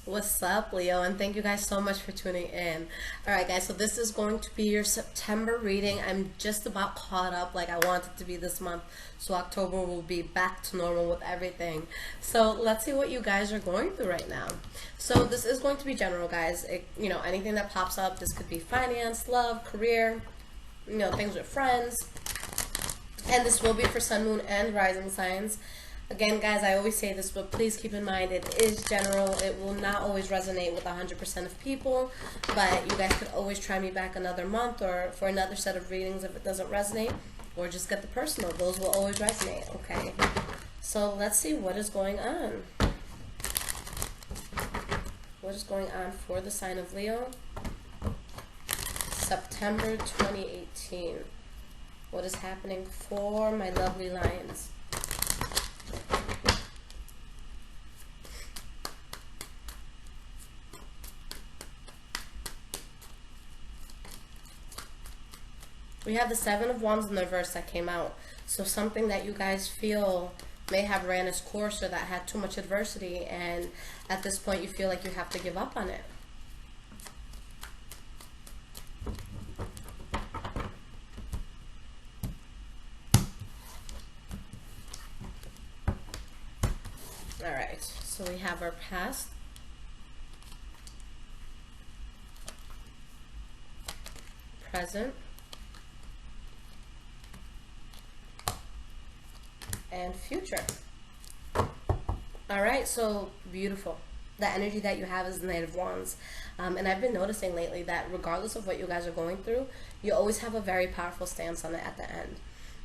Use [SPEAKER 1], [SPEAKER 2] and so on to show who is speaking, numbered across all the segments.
[SPEAKER 1] What's up, Leo? And thank you guys so much for tuning in. Alright guys, so this is going to be your September reading. I'm just about caught up like I want it to be this month. So October will be back to normal with everything. So let's see what you guys are going through right now. So this is going to be general, guys. Anything that pops up. This could be finance, love, career, things with friends. And this will be for Sun, Moon, and Rising signs. Again, guys, I always say this, but please keep in mind it is general. It will not always resonate with 100% of people, but you guys could always try me back another month or for another set of readings if it doesn't resonate, or just get the personal. Those will always resonate, okay? So let's see what is going on. What is going on for the sign of Leo? September 2018. What is happening for my lovely lions? We have the Seven of Wands in the reverse that came out. So something that you guys feel may have ran its course or that had too much adversity, and at this point you feel like you have to give up on it. Alright, so we have our past, present, and future. Alright, so beautiful. The energy that you have is the Knight of Wands. And I've been noticing lately that regardless of what you guys are going through, you always have a very powerful stance on it at the end.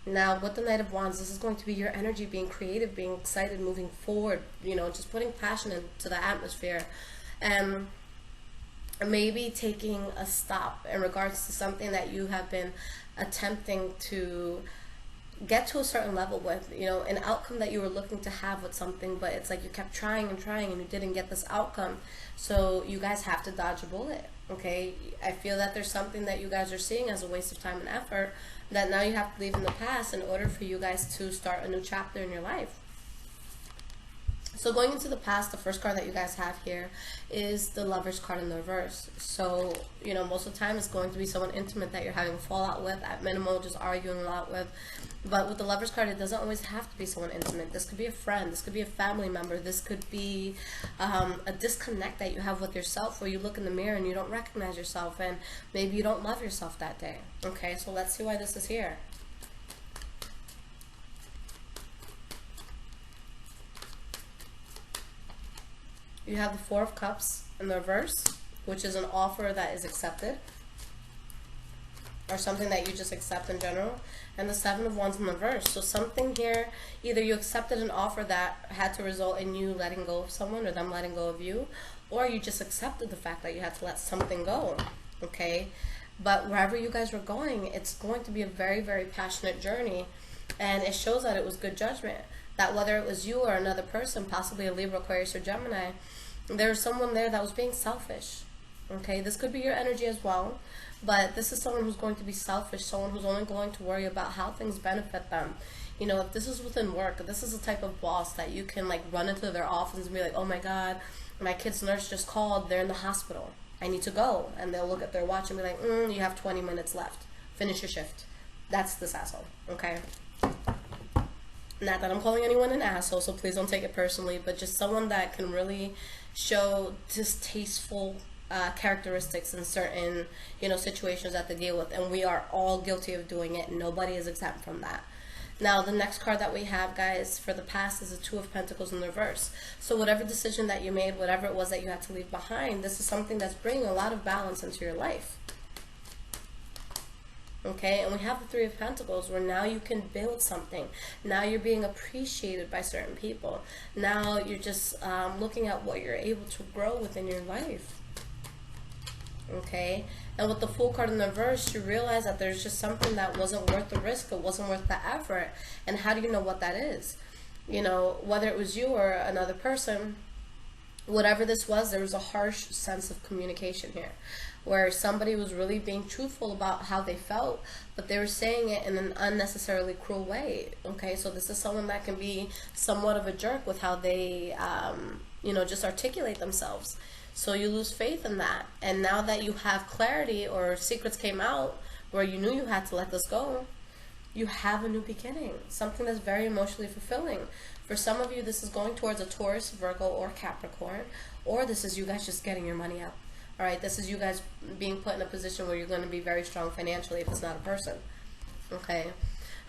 [SPEAKER 1] Now, with the Knight of Wands, this is going to be your energy being creative, being excited, moving forward, just putting passion into the atmosphere. And maybe taking a stop in regards to something that you have been attempting to get to a certain level with, an outcome that you were looking to have with something, but it's like you kept trying and trying and you didn't get this outcome. So you guys have to dodge a bullet, okay? I feel that there's something that you guys are seeing as a waste of time and effort that now you have to leave in the past in order for you guys to start a new chapter in your life. So going into the past, the first card that you guys have here is the Lover's card in the reverse. So, most of the time it's going to be someone intimate that you're having a fallout with, at minimal, just arguing a lot with. But with the Lover's card, it doesn't always have to be someone intimate. This could be a friend, this could be a family member, this could be a disconnect that you have with yourself, where you look in the mirror and you don't recognize yourself, and maybe you don't love yourself that day. Okay, so let's see why this is here. You have the Four of Cups in the reverse, which is an offer that is accepted, or something that you just accept in general, and the Seven of Wands in the reverse. So something here, either you accepted an offer that had to result in you letting go of someone or them letting go of you, or you just accepted the fact that you had to let something go, okay? But wherever you guys were going, it's going to be a very, very passionate journey, and it shows that it was good judgment. That whether it was you or another person, possibly a Libra, Aquarius, or Gemini, there's someone there that was being selfish. Okay, this could be your energy as well, but this is someone who's going to be selfish, someone who's only going to worry about how things benefit them. If this is within work, if this is a type of boss that you can like run into their office and be like, oh my God, my kid's nurse just called, they're in the hospital, I need to go. And they'll look at their watch and be like, you have 20 minutes left, finish your shift. That's this asshole, okay? Not that I'm calling anyone an asshole, so please don't take it personally, but just someone that can really show distasteful characteristics in certain, situations that they deal with, and we are all guilty of doing it. Nobody is exempt from that. Now, the next card that we have, guys, for the past is the Two of Pentacles in the reverse. So whatever decision that you made, whatever it was that you had to leave behind, this is something that's bringing a lot of balance into your life. Okay, and we have the Three of Pentacles, where now you can build something. Now you're being appreciated by certain people. Now you're just looking at what you're able to grow within your life. Okay, and with the Fool card in the reverse, you realize that there's just something that wasn't worth the risk, it wasn't worth the effort. And how do you know what that is? Whether it was you or another person, whatever this was, there was a harsh sense of communication here, where somebody was really being truthful about how they felt, but they were saying it in an unnecessarily cruel way. Okay, so this is someone that can be somewhat of a jerk with how they you know, just articulate themselves. So you lose faith in that. And now that you have clarity, or secrets came out where you knew you had to let this go, you have a new beginning, something that's very emotionally fulfilling. For some of you, this is going towards a Taurus, Virgo, or Capricorn, or this is you guys just getting your money out. All right, this is you guys being put in a position where you're going to be very strong financially if it's not a person. Okay,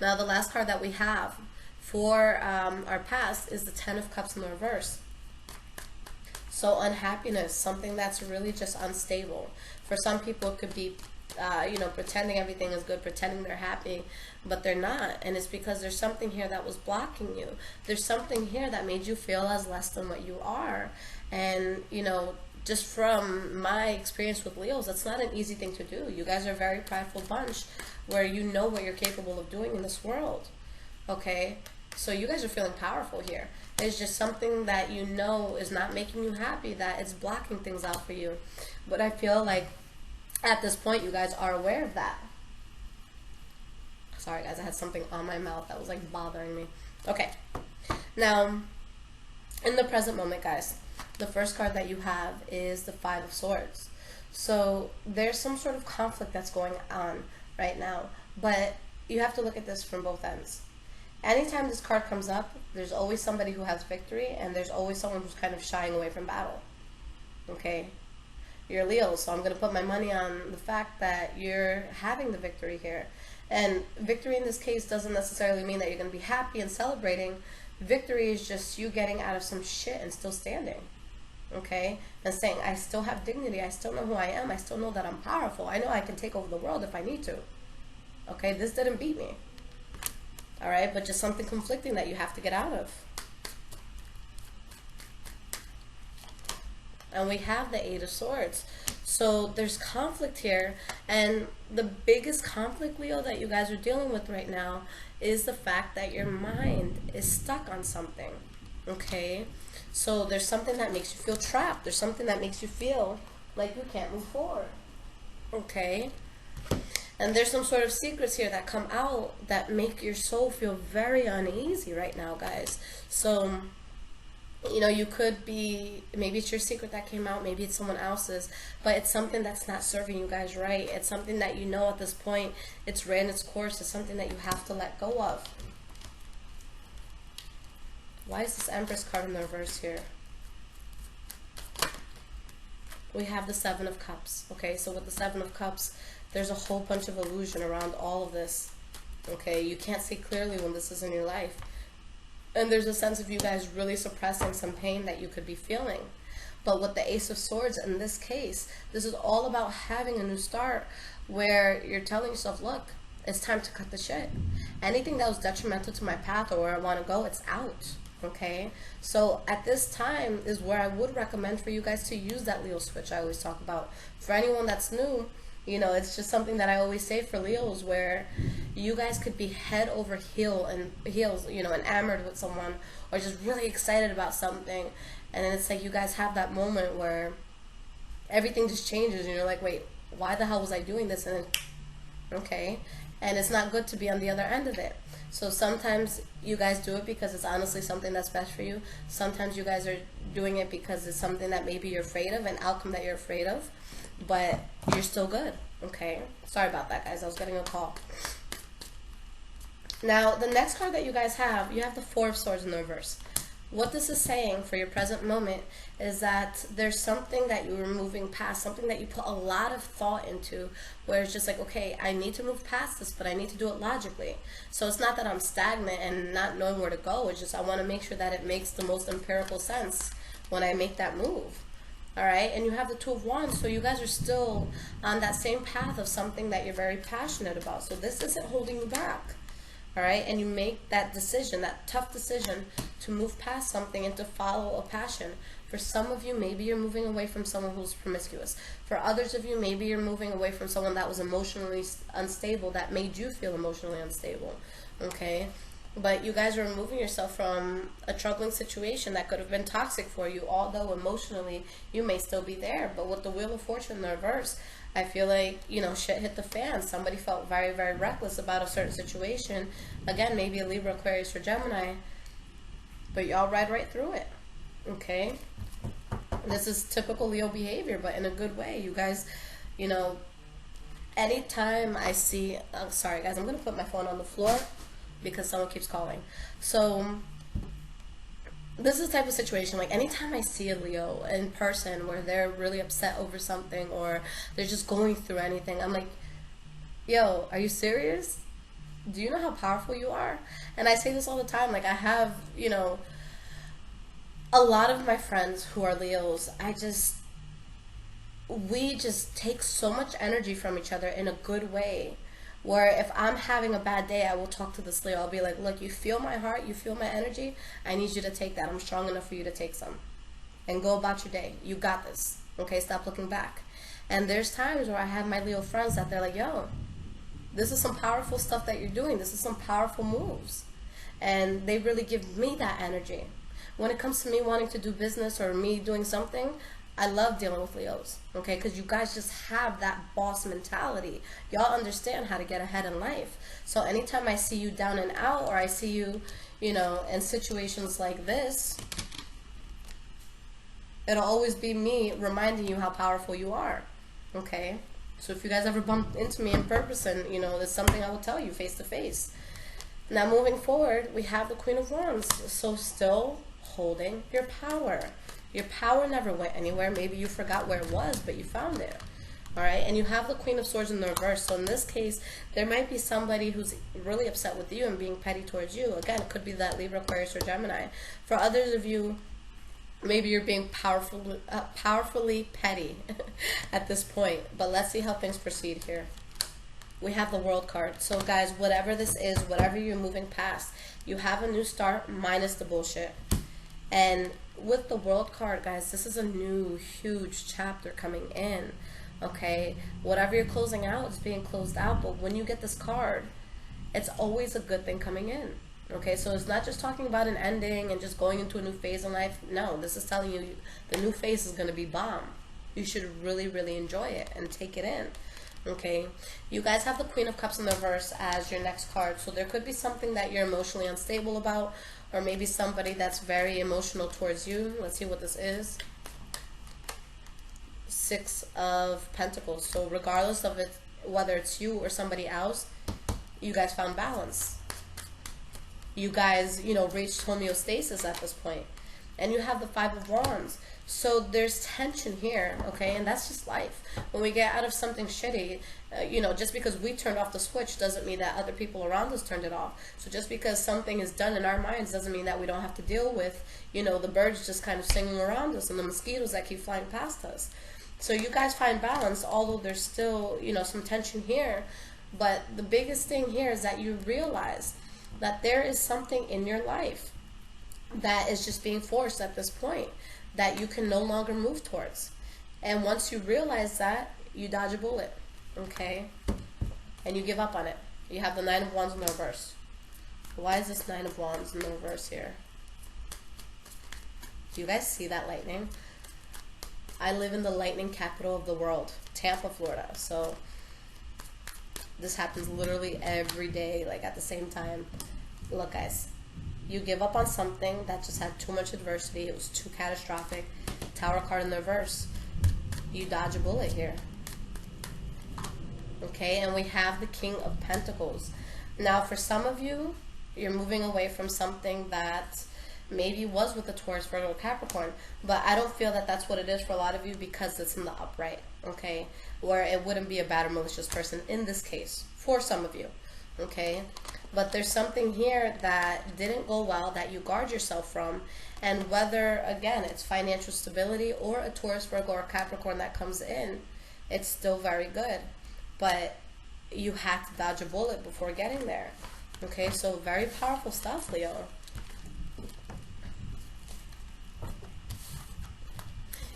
[SPEAKER 1] now the last card that we have for our past is the Ten of Cups in the reverse. So unhappiness, something that's really just unstable. For some people, it could be, you know, pretending everything is good, pretending they're happy, but they're not. And it's because there's something here that was blocking you. There's something here that made you feel as less than what you are. And, you know, just from my experience with Leos, that's not an easy thing to do. You guys are a very prideful bunch where you know what you're capable of doing in this world. Okay? So you guys are feeling powerful here. It's just something that you know is not making you happy, that it's blocking things out for you. But I feel like at this point you guys are aware of that. Sorry guys, I had something on my mouth that was like bothering me. Okay. Now, in the present moment, guys, the first card that you have is the Five of Swords. So there's some sort of conflict that's going on right now, but you have to look at this from both ends. Anytime this card comes up, there's always somebody who has victory, and there's always someone who's kind of shying away from battle. Okay? You're Leo, so I'm going to put my money on the fact that you're having the victory here. And victory in this case doesn't necessarily mean that you're going to be happy and celebrating. Victory is just you getting out of some shit and still standing. Okay? And saying, I still have dignity, I still know who I am, I still know that I'm powerful, I know I can take over the world if I need to. Okay? This didn't beat me. Alright, but just something conflicting that you have to get out of. And we have the Eight of Swords. So there's conflict here. And the biggest conflict wheel that you guys are dealing with right now is the fact that your mind is stuck on something. Okay? So there's something that makes you feel trapped. There's something that makes you feel like you can't move forward. Okay? And there's some sort of secrets here that come out that make your soul feel very uneasy right now, guys. So, you know, you could be, maybe it's your secret that came out, maybe it's someone else's, but it's something that's not serving you guys right. It's something that you know at this point, it's ran its course. It's something that you have to let go of. Why is this Empress card in the reverse here? We have the Seven of Cups. Okay, so with the Seven of Cups, there's a whole bunch of illusion around all of this. Okay, you can't see clearly when this is in your life. And there's a sense of you guys really suppressing some pain that you could be feeling. But with the Ace of Swords, in this case, this is all about having a new start where you're telling yourself, look, it's time to cut the shit. Anything that was detrimental to my path or where I want to go, it's out. Okay, so at this time is where I would recommend for you guys to use that Leo switch I always talk about. For anyone that's new, you know, it's just something that I always say for Leos, where you guys could be head over heels, you know, enamored with someone, or just really excited about something, and then it's like you guys have that moment where everything just changes, and you're like, wait, why the hell was I doing this? And then, okay, and it's not good to be on the other end of it. So sometimes you guys do it because it's honestly something that's best for you. Sometimes you guys are doing it because it's something that maybe you're afraid of, an outcome that you're afraid of, but you're still good. Okay, sorry about that, guys. I was getting a call. Now, the next card that you guys have, you have the Four of Swords in the reverse. What this is saying for your present moment is that there's something that you were moving past, something that you put a lot of thought into, where it's just like, okay, I need to move past this, but I need to do it logically. So it's not that I'm stagnant and not knowing where to go. It's just I want to make sure that it makes the most empirical sense when I make that move. All right, and you have the Two of Wands, so you guys are still on that same path of something that you're very passionate about. So this isn't holding you back. All right, and you make that decision, that tough decision to move past something and to follow a passion. For some of you, maybe you're moving away from someone who's promiscuous. For others of you, maybe you're moving away from someone that was emotionally unstable, that made you feel emotionally unstable. Okay, but you guys are removing yourself from a troubling situation that could have been toxic for you, although emotionally you may still be there. But with the Wheel of Fortune in the reverse, I feel like, you know, shit hit the fan. Somebody felt very, very reckless about a certain situation. Again, maybe a Libra, Aquarius, or Gemini. But y'all ride right through it. Okay? This is typical Leo behavior, but in a good way. You guys, you know, anytime I see, oh, sorry guys, I'm going to put my phone on the floor because someone keeps calling. So this is the type of situation, like anytime I see a Leo in person where they're really upset over something or they're just going through anything, I'm like, yo, are you serious? Do you know how powerful you are? And I say this all the time. Like, I have, you know, a lot of my friends who are Leos, we just take so much energy from each other in a good way, where if I'm having a bad day, I will talk to this Leo. I'll be like, look, you feel my heart, you feel my energy, I need you to take that. I'm strong enough for you to take some and go about your day. You got this. Okay, stop looking back. And there's times where I have my Leo friends that they're like, yo, this is some powerful stuff that you're doing. This is some powerful moves. And they really give me that energy. When it comes to me wanting to do business or me doing something, I love dealing with Leos, okay? Because you guys just have that boss mentality. Y'all understand how to get ahead in life. So anytime I see you down and out, or I see you, you know, in situations like this, it'll always be me reminding you how powerful you are, okay? So if you guys ever bump into me in person, you know, there's something I will tell you face to face. Now moving forward, we have the Queen of Wands. So still holding your power. Your power never went anywhere. Maybe you forgot where it was, but you found it. All right, and you have the Queen of Swords in the reverse. So in this case, there might be somebody who's really upset with you and being petty towards you. Again, it could be that Libra, Aquarius, or Gemini. For others of you, maybe you're being powerfully petty at this point. But let's see how things proceed here. We have the World card. So guys, whatever this is, whatever you're moving past, you have a new start minus the bullshit. And with the World card, guys, this is a new huge chapter coming in. Okay, whatever you're closing out is being closed out, but when you get this card, it's always a good thing coming in. Okay, so it's not just talking about an ending and just going into a new phase in life. No, this is telling you the new phase is going to be bomb. You should really, really enjoy it and take it in. Okay, you guys have the Queen of Cups in the reverse as your next card. So there could be something that you're emotionally unstable about, or maybe somebody that's very emotional towards you. Let's see what this is. Six of Pentacles. So regardless of it, whether it's you or somebody else, you guys found balance. You guys, you know, reached homeostasis at this point. And you have the Five of Wands. So there's tension here, okay? And that's just life. When we get out of something shitty, you know, just because we turned off the switch doesn't mean that other people around us turned it off. So just because something is done in our minds doesn't mean that we don't have to deal with, you know, the birds just kind of singing around us and the mosquitoes that keep flying past us. So you guys find balance, although there's still, you know, some tension here. But the biggest thing here is that you realize that there is something in your life that is just being forced at this point that you can no longer move towards. And once you realize that, you dodge a bullet, okay? And you give up on it. You have the Nine of Wands in the reverse. Why is this Nine of Wands in the reverse here? Do you guys see that lightning? I live in the lightning capital of the world, Tampa, Florida. So this happens literally every day, like at the same time. Look, guys, you give up on something that just had too much adversity. It was too catastrophic. Tower card in the reverse. You dodge a bullet here. Okay, and we have the King of Pentacles. Now, for some of you, you're moving away from something that maybe was with the Taurus, Virgo, Capricorn, but I don't feel that that's what it is for a lot of you because it's in the upright, okay, where it wouldn't be a bad or malicious person in this case, for some of you, okay, but there's something here that didn't go well that you guard yourself from, and whether, again, it's financial stability or a Taurus, Virgo, or Capricorn that comes in, it's still very good, but you have to dodge a bullet before getting there, okay, so very powerful stuff, Leo.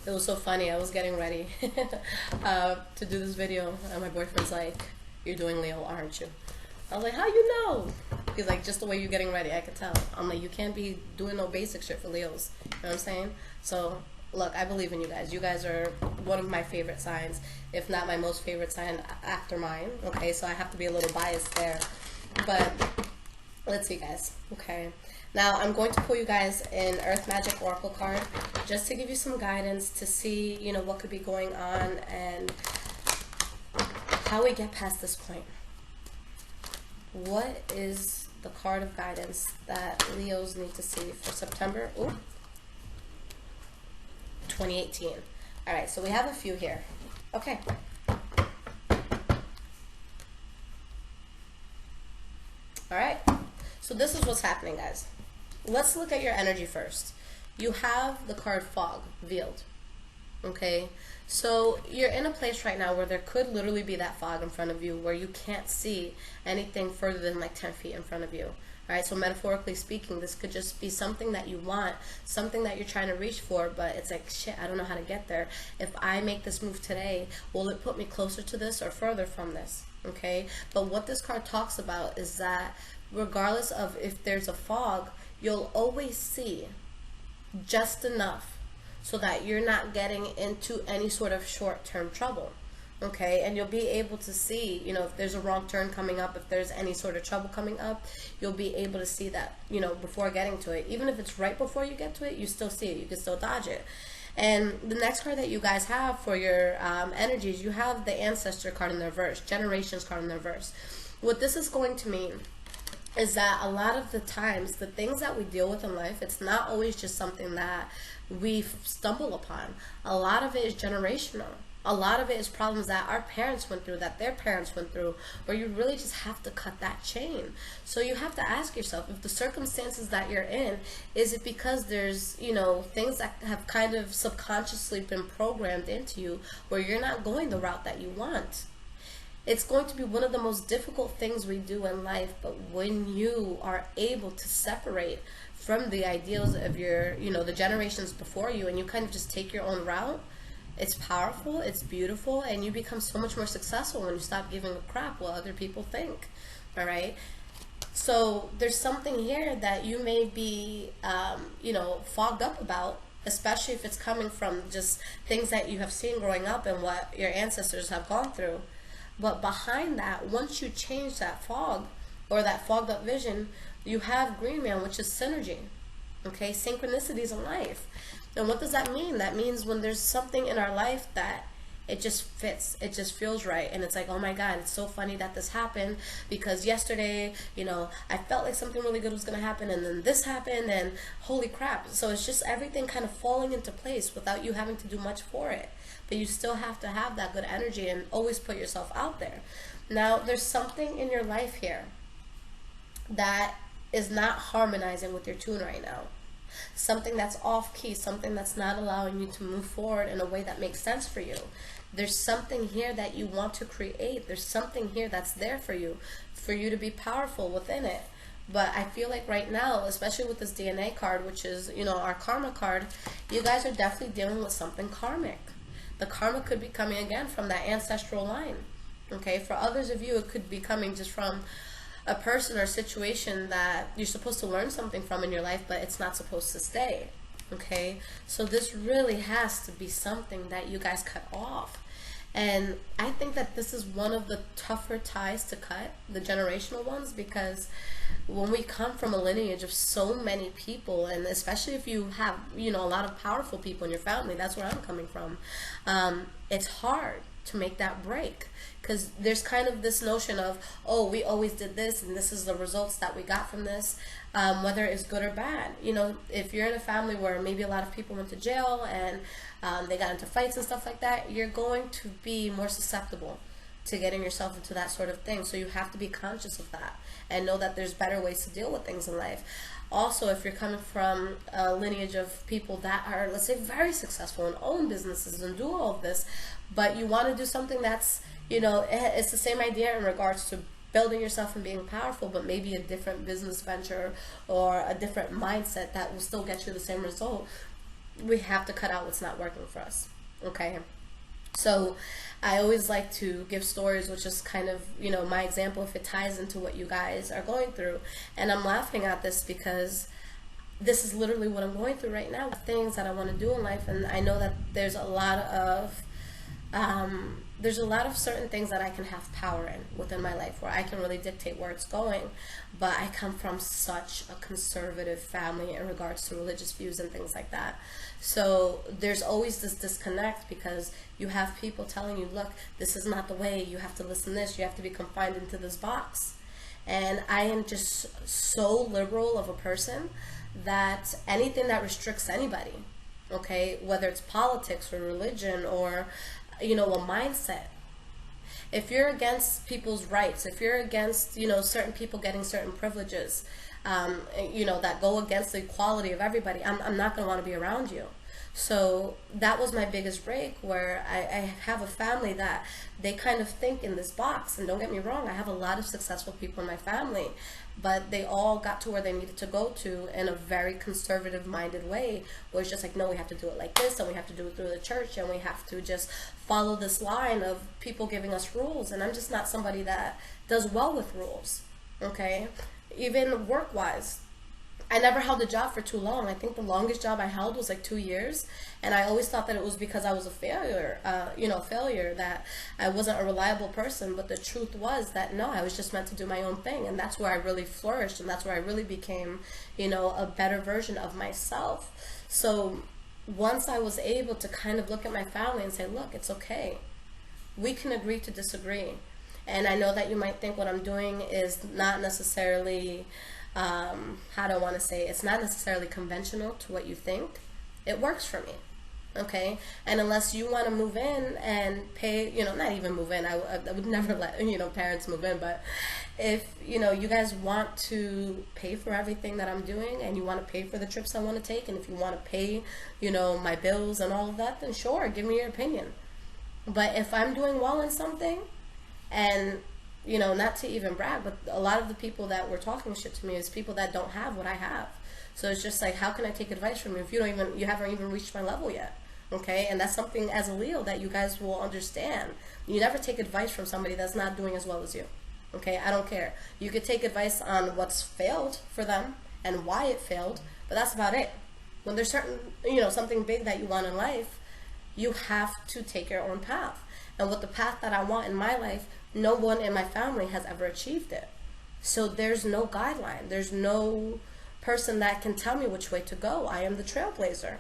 [SPEAKER 1] It was so funny. I was getting ready to do this video, and my boyfriend's like, "You're doing Leo, aren't you?" I was like, "How you know?" He's like, "Just the way you're getting ready, I could tell." I'm like, "You can't be doing no basic shit for Leos." You know what I'm saying? So, look, I believe in you guys. You guys are one of my favorite signs, if not my most favorite sign after mine. Okay, so I have to be a little biased there. But Let's see, guys. Okay. Now, I'm going to pull you guys an Earth Magic Oracle card just to give you some guidance to see, you know, what could be going on and how we get past this point. What is the card of guidance that Leos need to see for September 2018? All right, so we have a few here. Okay. All right. So this is what's happening, guys. Let's look at your energy first. You have the card Fog, Veiled. Okay? So you're in a place right now where there could literally be that fog in front of you where you can't see anything further than like 10 feet in front of you. All right? So metaphorically speaking, this could just be something that you want, something that you're trying to reach for, but it's like, shit, I don't know how to get there. If I make this move today, will it put me closer to this or further from this? Okay? But what this card talks about is that regardless of if there's a fog, you'll always see just enough so that you're not getting into any sort of short-term trouble, okay? And you'll be able to see, you know, if there's a wrong turn coming up, if there's any sort of trouble coming up, you'll be able to see that, you know, before getting to it. Even if it's right before you get to it, you still see it. You can still dodge it. And the next card that you guys have for your energies, you have the Ancestor card in the reverse, Generations card in the reverse. What this is going to mean is that a lot of the times, the things that we deal with in life, it's not always just something that we stumble upon. A lot of it is generational. A lot of it is problems that our parents went through, that their parents went through, where you really just have to cut that chain. So you have to ask yourself, if the circumstances that you're in, is it because there's, you know, things that have kind of subconsciously been programmed into you where you're not going the route that you want? It's going to be one of the most difficult things we do in life, but when you are able to separate from the ideals of your, you know, the generations before you, and you kind of just take your own route, it's powerful, it's beautiful, and you become so much more successful when you stop giving a crap what other people think, all right? So there's something here that you may be, you know, fogged up about, especially if it's coming from just things that you have seen growing up and what your ancestors have gone through. But behind that, once you change that fog or that fogged up vision, you have Green Man, which is synergy, okay? Synchronicities in life. And what does that mean? That means when there's something in our life that it just fits, it just feels right, and it's like, oh my God, it's so funny that this happened because yesterday, you know, I felt like something really good was going to happen, and then this happened, and holy crap. So it's just everything kind of falling into place without you having to do much for it. But you still have to have that good energy and always put yourself out there. Now, there's something in your life here that is not harmonizing with your tune right now. Something that's off key, something that's not allowing you to move forward in a way that makes sense for you. There's something here that you want to create. There's something here that's there for you to be powerful within it. But I feel like right now, especially with this DNA card, which is, you know, our karma card, you guys are definitely dealing with something karmic. The karma could be coming again from that ancestral line, okay? For others of you, it could be coming just from a person or situation that you're supposed to learn something from in your life, but it's not supposed to stay, okay? So this really has to be something that you guys cut off. And I think that this is one of the tougher ties to cut, the generational ones, because when we come from a lineage of so many people, and especially if you have, you know, a lot of powerful people in your family, that's where I'm coming from, it's hard to make that break, because there's kind of this notion of, oh, we always did this, and this is the results that we got from this, whether it's good or bad. You know, if you're in a family where maybe a lot of people went to jail and they got into fights and stuff like that, you're going to be more susceptible to getting yourself into that sort of thing. So you have to be conscious of that and know that there's better ways to deal with things in life. Also, if you're coming from a lineage of people that are, let's say, very successful and own businesses and do all of this, but you want to do something that's, you know, it's the same idea in regards to building yourself and being powerful, but maybe a different business venture or a different mindset that will still get you the same result, we have to cut out what's not working for us, okay? So I always like to give stories, which is kind of, you know, my example if it ties into what you guys are going through. And I'm laughing at this because this is literally what I'm going through right now, things that I want to do in life. And I know that there's a lot of there's a lot of certain things that I can have power in within my life, where I can really dictate where it's going. But I come from such a conservative family in regards to religious views and things like that. So there's always this disconnect, because you have people telling you, look, this is not the way, you have to listen to this, you have to be confined into this box. And I am just so liberal of a person that anything that restricts anybody, okay, whether it's politics or religion or, you know, a mindset, if you're against people's rights, if you're against, you know, certain people getting certain privileges, you know, that go against the equality of everybody, I'm not going to want to be around you. So that was my biggest break, where I have a family that they kind of think in this box. And don't get me wrong, I have a lot of successful people in my family, but they all got to where they needed to go to in a very conservative minded way, where it's just like, no, we have to do it like this, and we have to do it through the church, and we have to just follow this line of people giving us rules. And I'm just not somebody that does well with rules, okay? Even work-wise, I never held a job for too long. I think the longest job I held was like 2 years, and I always thought that it was because I was a failure, that I wasn't a reliable person. But the truth was that no, I was just meant to do my own thing, and that's where I really flourished, and that's where I really became, you know, a better version of myself. So once I was able to kind of look at my family and say, look, it's okay, we can agree to disagree. And I know that you might think what I'm doing is not necessarily, how do I want to say, it's not necessarily conventional to what you think. It works for me, okay? And unless you want to move in and pay, you know, not even move in, I would never let, you know, parents move in, but if, you know, you guys want to pay for everything that I'm doing, and you want to pay for the trips I want to take, and if you want to pay, you know, my bills and all of that, then sure, give me your opinion. But if I'm doing well in something, and, you know, not to even brag, but a lot of the people that were talking shit to me is people that don't have what I have. So it's just like, how can I take advice from you if you haven't even reached my level yet? Okay, and that's something as a Leo that you guys will understand. You never take advice from somebody that's not doing as well as you. Okay, I don't care. You could take advice on what's failed for them and why it failed, but that's about it. When there's certain, you know, something big that you want in life, you have to take your own path. And with the path that I want in my life, no one in my family has ever achieved it. So there's no guideline. There's no person that can tell me which way to go. I am the trailblazer.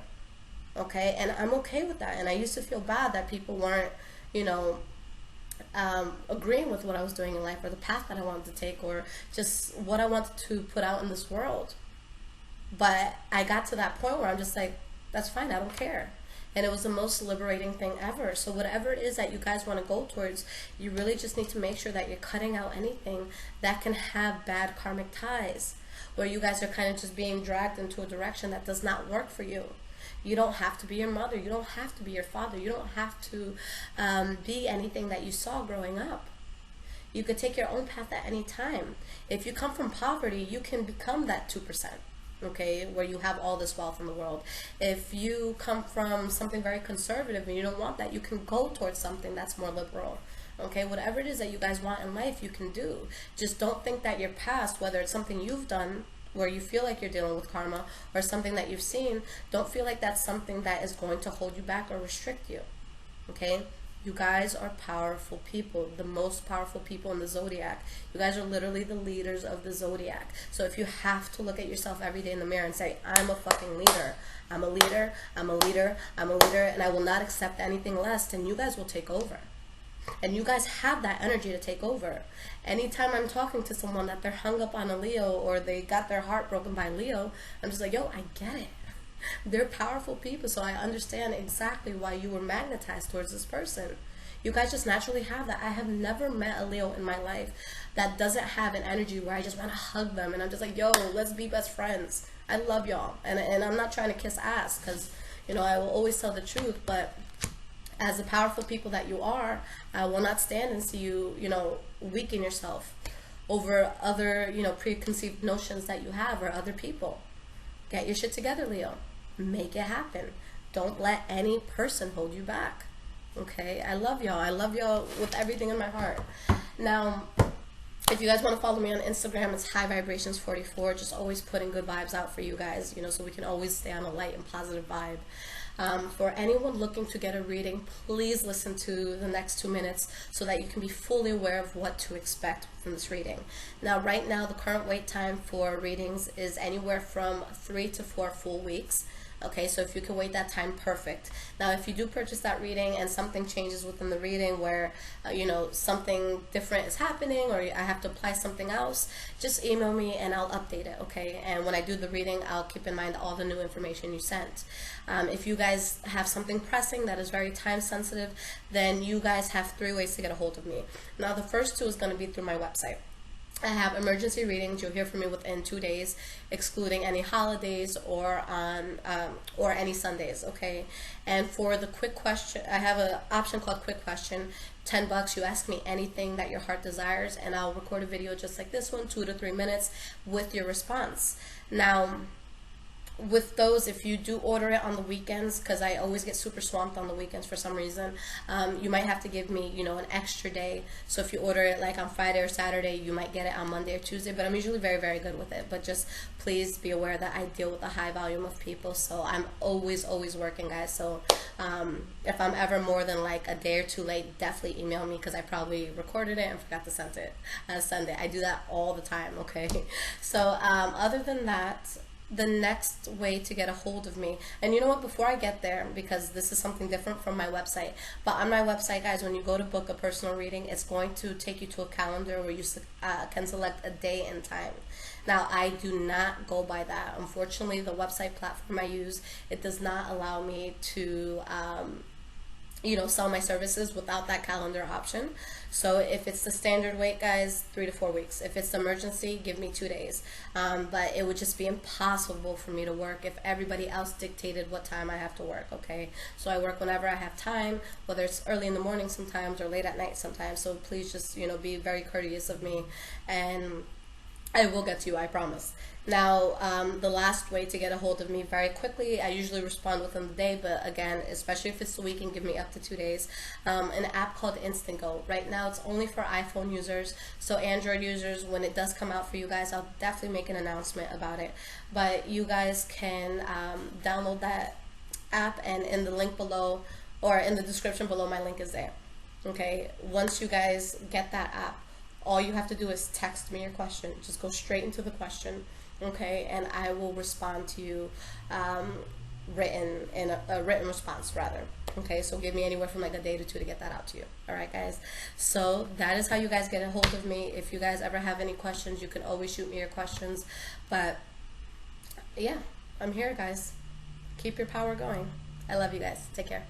[SPEAKER 1] Okay, and I'm okay with that. And I used to feel bad that people weren't, you know, agreeing with what I was doing in life, or the path that I wanted to take, or just what I wanted to put out in this world. But I got to that point where I'm just like, that's fine, I don't care. And it was the most liberating thing ever. So whatever it is that you guys want to go towards, you really just need to make sure that you're cutting out anything that can have bad karmic ties, where you guys are kind of just being dragged into a direction that does not work for you. You don't have to be your mother. You don't have to be your father. You don't have to be anything that you saw growing up. You could take your own path at any time. If you come from poverty, you can become that 2%. Okay, where you have all this wealth in the world. If you come from something very conservative and you don't want that, you can go towards something that's more liberal. Okay, whatever it is that you guys want in life, you can do. Just don't think that your past, whether it's something you've done where you feel like you're dealing with karma, or something that you've seen, don't feel like that's something that is going to hold you back or restrict you. Okay, you guys are powerful people, the most powerful people in the zodiac. You guys are literally the leaders of the zodiac. So if you have to look at yourself every day in the mirror and say, I'm a fucking leader, I'm a leader, I'm a leader, I'm a leader, and I will not accept anything less, then you guys will take over. And you guys have that energy to take over. Anytime I'm talking to someone that they're hung up on a Leo, or they got their heart broken by Leo, I'm just like, yo, I get it. They're powerful people, so I understand exactly why you were magnetized towards this person. You guys just naturally have that. I have never met a Leo in my life that doesn't have an energy where I just want to hug them and I'm just like, yo, let's be best friends. I love y'all. And I'm not trying to kiss ass, because, you know, I will always tell the truth, but as the powerful people that you are, I will not stand and see you, you know, weaken yourself over other, you know, preconceived notions that you have, or other people. Get your shit together, Leo. Make it happen. Don't let any person hold you back. Okay? I love y'all. I love y'all with everything in my heart. Now, if you guys want to follow me on Instagram, it's High Vibrations 44. Just always putting good vibes out for you guys, you know, so we can always stay on a light and positive vibe. For anyone looking to get a reading, please listen to the next 2 minutes so that you can be fully aware of what to expect from this reading. Now, right now, the current wait time for readings is anywhere from 3 to 4 full weeks. Okay, so if you can wait that time, perfect. Now, if you do purchase that reading and something changes within the reading where, something different is happening or I have to apply something else, just email me and I'll update it, okay? And when I do the reading, I'll keep in mind all the new information you sent. If you guys have something pressing that is very time sensitive, then you guys have 3 ways to get a hold of me. Now, the first 2 is going to be through my website. I have emergency readings. You'll hear from me within 2 days, excluding any holidays or any Sundays. Okay. And for the quick question, I have an option called Quick Question. $10. You ask me anything that your heart desires, and I'll record a video just like this one, 2 to 3 minutes, with your response. Now, with those, if you do order it on the weekends, because I always get super swamped on the weekends for some reason, you might have to give me, an extra day. So if you order it like on Friday or Saturday, you might get it on Monday or Tuesday, but I'm usually very, very good with it. But just please be aware that I deal with a high volume of people, so I'm always working, guys. So if I'm ever more than like a day or 2 late, definitely email me, because I probably recorded it and forgot to send it. I do that all the time, okay? So other than that, the next way to get a hold of me, and you know what, before I get there, because this is something different from my website, but on my website, guys, when you go to book a personal reading, it's going to take you to a calendar where you can select a day and time. Now, I do not go by that. Unfortunately, the website platform I use, it does not allow me to sell my services without that calendar option. So if it's the standard wait, guys, 3 to 4 weeks. If it's emergency, give me 2 days. But it would just be impossible for me to work if everybody else dictated what time I have to work, okay? So I work whenever I have time, whether it's early in the morning sometimes or late at night sometimes. So please just, be very courteous of me, and I will get to you, I promise. Now, the last way to get a hold of me very quickly, I usually respond within the day, but again, especially if it's the weekend, give me up to 2 days. An app called Instant Go. Right now, it's only for iPhone users, so Android users, when it does come out for you guys, I'll definitely make an announcement about it. But you guys can download that app, and in the link below, or in the description below, my link is there. Okay, once you guys get that app, all you have to do is text me your question. Just go straight into the question, okay? And I will respond to you in a written response, rather. Okay, so give me anywhere from like a day to 2 to get that out to you. All right, guys? So that is how you guys get a hold of me. If you guys ever have any questions, you can always shoot me your questions. But yeah, I'm here, guys. Keep your power going. I love you guys. Take care.